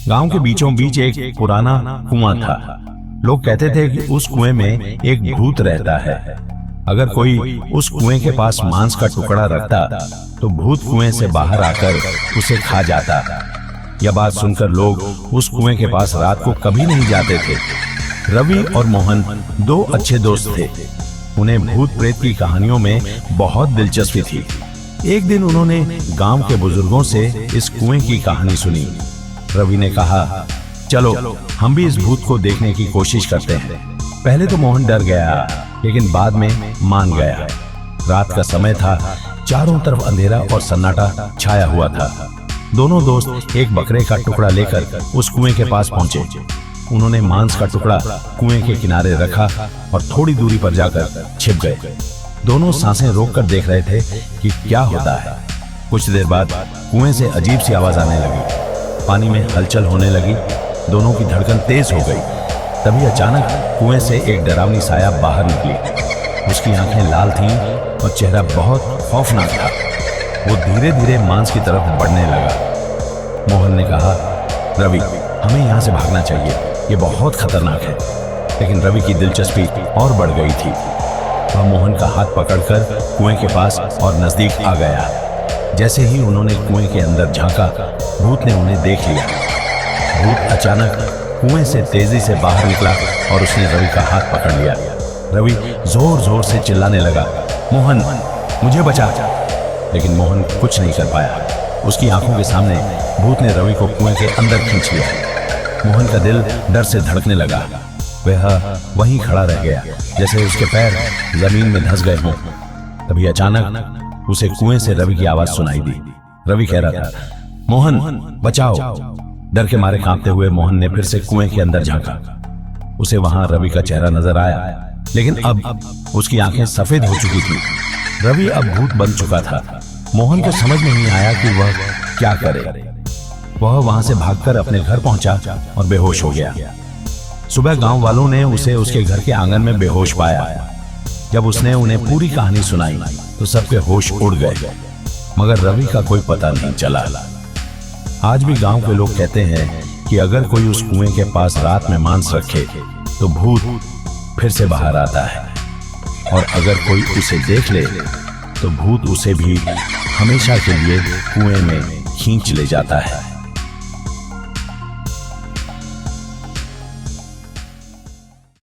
गांव के बीचों बीच एक पुराना कुआं था। लोग कहते थे कि उस कुएं में एक भूत रहता है। अगर कोई उस कुएं के पास मांस का टुकड़ा रखता तो भूत कुएं से बाहर आकर उसे खा जाता। यह बात सुनकर लोग उस कुएं के पास रात को कभी नहीं जाते थे। रवि और मोहन दो अच्छे दोस्त थे। उन्हें भूत प्रेत की कहानियों में बहुत दिलचस्पी थी। एक दिन उन्होंने गांव के बुजुर्गों से इस कुएं की कहानी सुनी। रवि ने कहा, चलो हम भी इस भूत को देखने की कोशिश करते हैं। पहले तो मोहन डर गया, लेकिन बाद में मान गया। रात का समय था, चारों तरफ अंधेरा और सन्नाटा छाया हुआ था। दोनों दोस्त एक बकरे का टुकड़ा लेकर उस कुएं के पास पहुंचे। उन्होंने मांस का टुकड़ा कुएं के किनारे रखा और थोड़ी दूरी पर जाकर छिप गए। दोनों सांसें रोककर देख रहे थे कि क्या होता है। कुछ देर बाद कुएं से अजीब सी आवाज आने लगी। पानी में हलचल होने लगी। दोनों की धड़कन तेज हो गई। तभी अचानक कुएं से एक डरावनी साया बाहर निकली। उसकी आंखें लाल थीं और चेहरा बहुत खौफनाक था। वो धीरे धीरे मांस की तरफ बढ़ने लगा। मोहन ने कहा, रवि, हमें यहाँ से भागना चाहिए, ये बहुत खतरनाक है। लेकिन रवि की दिलचस्पी और बढ़ गई थी। वह मोहन का हाथ पकड़कर कुएं के पास और नजदीक आ गया। जैसे ही उन्होंने कुएं के अंदर झांका, भूत ने उन्हें देख लिया। भूत अचानक कुएं से तेजी से बाहर निकला और उसने रवि का हाथ पकड़ लिया। रवि जोर जोर से चिल्लाने लगा, मोहन, मुझे बचा। लेकिन मोहन कुछ नहीं कर पाया। उसकी आंखों के सामने भूत ने रवि को कुएं के अंदर खींच लिया। मोहन का दिल डर से धड़कने लगा। वह वहीं खड़ा रह गया, जैसे उसके पैर जमीन में धंस गए हों। तभी अचानक उसे कुएं से रवि की आवाज सुनाई दी। रवि कह रहा था, मोहन, बचाओ। डर के मारे कांपते हुए मोहन ने फिर से कुएं के अंदर झांका। उसे वहां रवि का चेहरा नजर आया, लेकिन अब उसकी आंखें सफेद हो चुकी थी। रवि अब भूत बन चुका था। मोहन को समझ नहीं आया कि वह क्या करे। वह वहां से भागकर अपने घर पहुंचा और बेहोश हो गया। सुबह गांव वालों ने उसे उसके घर के आंगन में बेहोश पाया। जब उसने उन्हें पूरी कहानी सुनाई तो सबके होश उड़ गए, मगर रवि का कोई पता नहीं चला। आज भी गांव के लोग कहते हैं कि अगर कोई उस कुएं के पास रात में मांस रखे तो भूत फिर से बाहर आता है, और अगर कोई उसे देख ले तो भूत उसे भी हमेशा के लिए कुएं में खींच ले जाता है।